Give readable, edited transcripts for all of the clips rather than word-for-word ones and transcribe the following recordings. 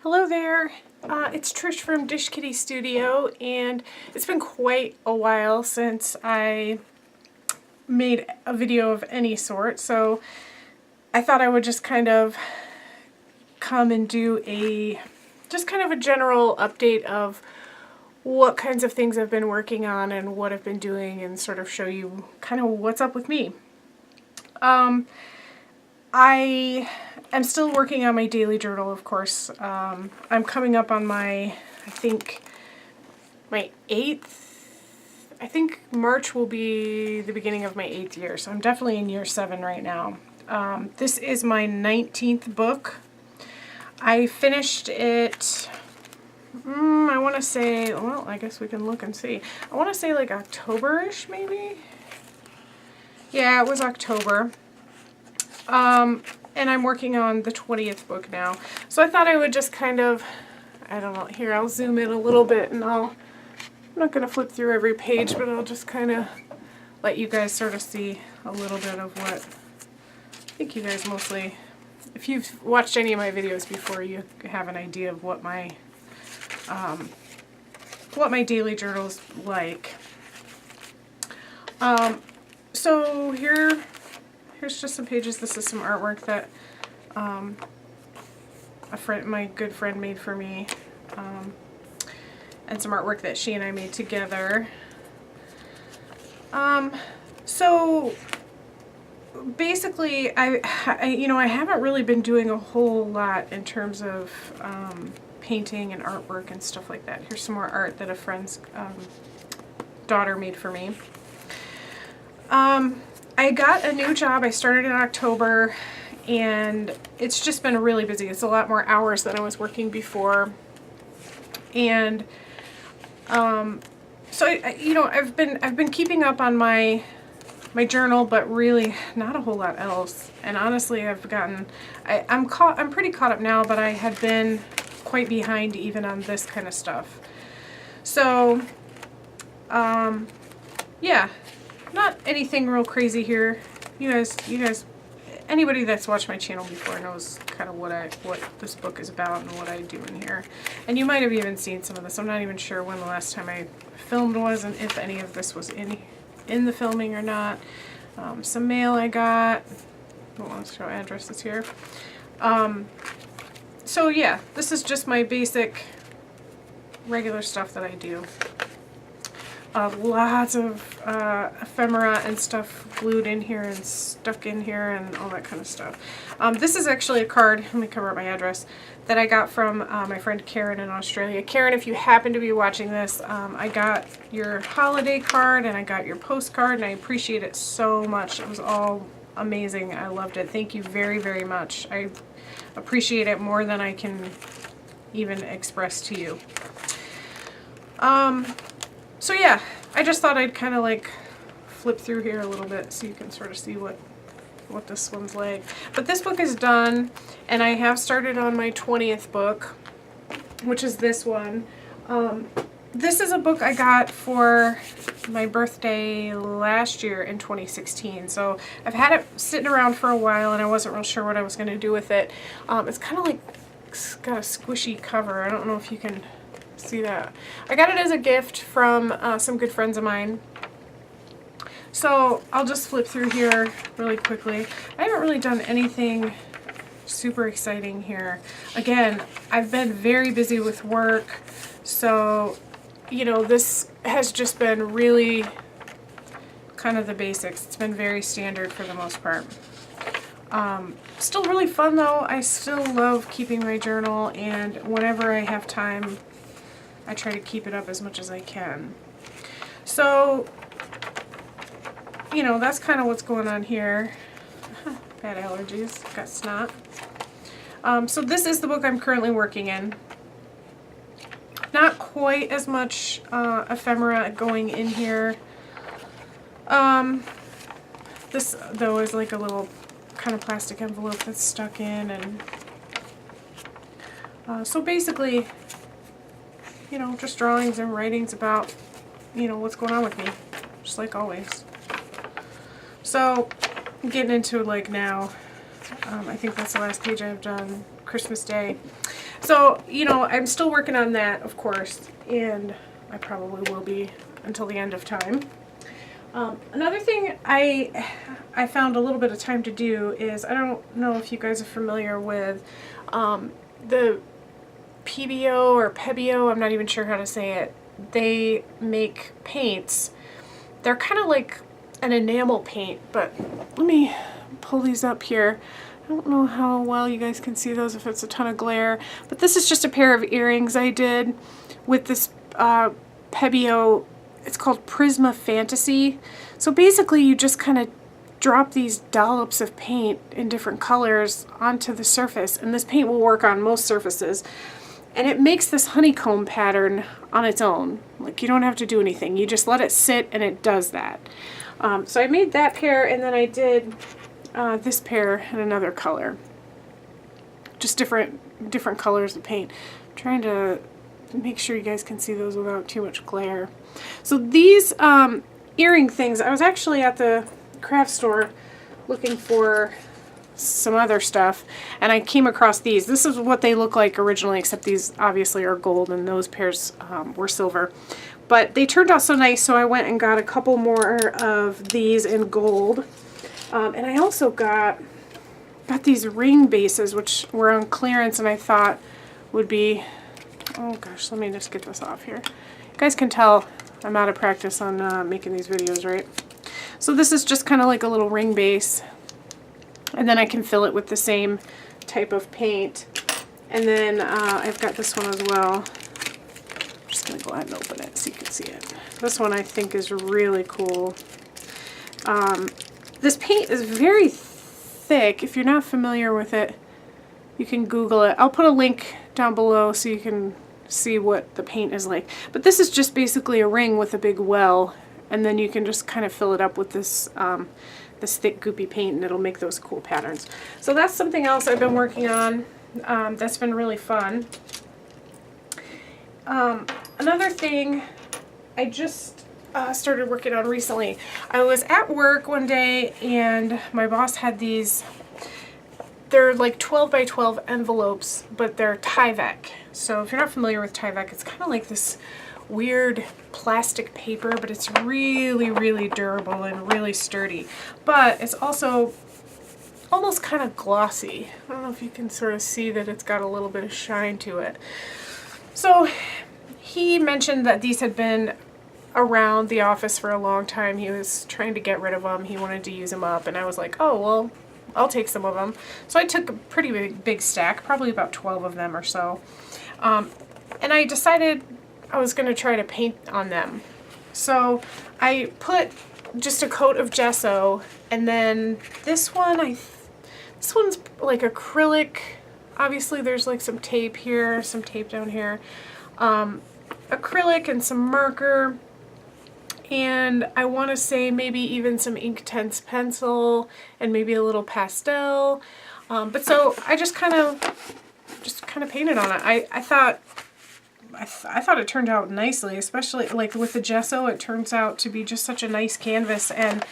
Hello there, it's Trish from Dish Kitty Studio, and it's been quite a while since I made a video of any sort, so I thought I would just kind of come and do a general update of what kinds of things I've been working on and what I've been doing, and sort of show you kind of what's up with me. I am still working on my daily journal, of course. I'm coming up on my 8th. I think March will be the beginning of my 8th year, so I'm definitely in year 7 right now. This is my 19th book. I finished it, I want to say, well, I guess we can look and see. I want to say like October-ish, maybe? Yeah, it was October. And I'm working on the 20th book now. So I thought I would just kind of, I don't know, here I'll zoom in a little bit and I'm not going to flip through every page, but I'll just kind of let you guys sort of see a little bit of what, I think you guys mostly, if you've watched any of my videos before, you have an idea of what my daily journal's like. So here's just some pages. This is some artwork that my good friend made for me, and some artwork that she and I made together. So basically, I haven't really been doing a whole lot in terms of painting and artwork and stuff like that. Here's some more art that a friend's daughter made for me. I got a new job. I started in October, and it's just been really busy. It's a lot more hours than I was working before, and so I've been keeping up on my journal, but really not a whole lot else. And honestly, I'm pretty caught up now, but I had been quite behind even on this kind of stuff. So yeah. Not anything real crazy here. You guys, anybody that's watched my channel before knows kind of what this book is about and what I do in here. And you might have even seen some of this. I'm not even sure when the last time I filmed was, and if any of this was in the filming or not. Some mail I got. I don't want to show addresses here. So yeah, this is just my basic regular stuff that I do. Lots of ephemera and stuff glued in here and stuck in here and all that kind of stuff. This is actually a card, let me cover up my address, that I got from my friend Karen in Australia. Karen, if you happen to be watching this, I got your holiday card and I got your postcard, and I appreciate it so much. It was all amazing. I loved it. Thank you very, very much. I appreciate it more than I can even express to you. So yeah, I just thought I'd kind of like flip through here a little bit so you can sort of see what this one's like. But this book is done, and I have started on my 20th book, which is this one. This is a book I got for my birthday last year in 2016. So I've had it sitting around for a while, and I wasn't real sure what I was going to do with it. It's kind of like, it's got a squishy cover. I don't know if you can see that. I got it as a gift from some good friends of mine. So I'll just flip through here really quickly. I haven't really done anything super exciting here. Again, I've been very busy with work, so this has just been really kind of the basics. It's been very standard for the most part. Still really fun though. I still love keeping my journal, and whenever I have time, I try to keep it up as much as I can. So, that's kind of what's going on here. Bad allergies, got snot. So this is the book I'm currently working in. Not quite as much ephemera going in here. This, though, is like a little kind of plastic envelope that's stuck in, and so basically, just drawings and writings about, what's going on with me, just like always. So, getting into like now, I think that's the last page I've done, Christmas Day. So, you know, I'm still working on that, of course, and I probably will be until the end of time. Another thing I found a little bit of time to do is, I don't know if you guys are familiar with the PBO or Pebeo, I'm not even sure how to say it. They make paints. They're kind of like an enamel paint, but let me pull these up here. I don't know how well you guys can see those if it's a ton of glare, but this is just a pair of earrings I did with this Pebeo. It's called Prisma Fantasy. So basically you just kind of drop these dollops of paint in different colors onto the surface, and this paint will work on most surfaces. And it makes this honeycomb pattern on its own. Like, you don't have to do anything. You just let it sit and it does that. So I made that pair, and then I did this pair in another color. Just different colors of paint. I'm trying to make sure you guys can see those without too much glare. So these earring things, I was actually at the craft store looking for some other stuff, and I came across these. This is what they look like originally, except these obviously are gold and those pairs were silver. But they turned out so nice, so I went and got a couple more of these in gold. And I also got these ring bases, which were on clearance, and I thought would be, oh gosh, let me just get this off here. You guys can tell I'm out of practice on making these videos, right? So this is just kind of like a little ring base, and then I can fill it with the same type of paint. And then I've got this one as well. I'm just going to go ahead and open it so you can see it. This one I think is really cool. This paint is very thick. If you're not familiar with it, you can Google it. I'll put a link down below so you can see what the paint is like. But this is just basically a ring with a big well, and then you can just kind of fill it up with this this thick goopy paint, and it'll make those cool patterns. So that's something else I've been working on. That's been really fun. Another thing I just started working on recently. I was at work one day and my boss had these, they're like 12 by 12 envelopes, but they're Tyvek. So if you're not familiar with Tyvek, it's kind of like this weird plastic paper, but it's really, really durable and really sturdy. But it's also almost kind of glossy. I don't know if you can sort of see that it's got a little bit of shine to it. So he mentioned that these had been around the office for a long time. He was trying to get rid of them. He wanted to use them up, and I was like, oh, well, I'll take some of them. So I took a pretty big stack, probably about 12 of them or so. And I decided I was going to try to paint on them. So I put just a coat of gesso, and then this one, this one's like acrylic. Obviously there's like some tape here, some tape down here. Acrylic and some marker, and I want to say maybe even some Inktense pencil and maybe a little pastel. But so I just kind of painted on it. I thought it turned out nicely, especially like with the gesso. It turns out to be just such a nice canvas, and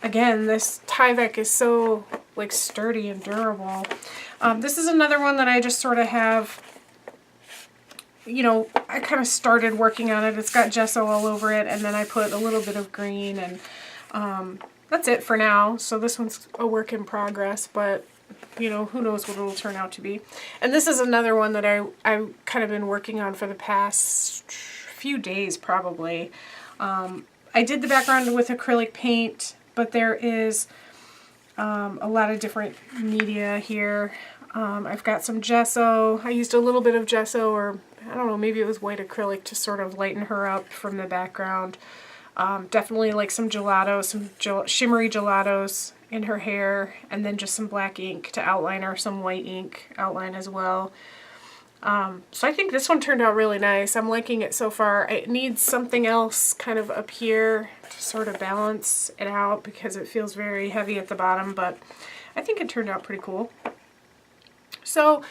again, this Tyvek is so like sturdy and durable. This is another one that I just sort of have, you know, I kind of started working on it. It's got gesso all over it, and then I put a little bit of green, and that's it for now. So this one's a work in progress, but you know, who knows what it'll turn out to be. And this is another one that I've kind of been working on for the past few days probably. I did the background with acrylic paint, but there is a lot of different media here. I've got some gesso. I used a little bit of gesso, or I don't know, maybe it was white acrylic to sort of lighten her up from the background. Definitely like some gelato, some shimmery gelatos in her hair, and then just some black ink to outline her, some white ink outline as well. So I think this one turned out really nice. I'm liking it so far. It needs something else kind of up here to sort of balance it out because it feels very heavy at the bottom, but I think it turned out pretty cool. So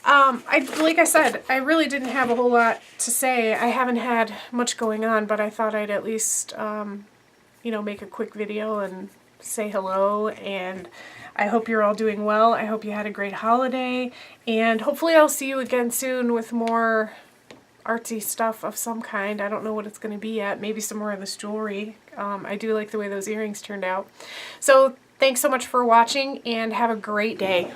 like I said, I really didn't have a whole lot to say. I haven't had much going on, but I thought I'd at least, you know, make a quick video and say hello, and I hope you're all doing well. I hope you had a great holiday, and hopefully I'll see you again soon with more artsy stuff of some kind. I don't know what it's going to be yet. Maybe some more of this jewelry. I do like the way those earrings turned out. So thanks so much for watching, and have a great day.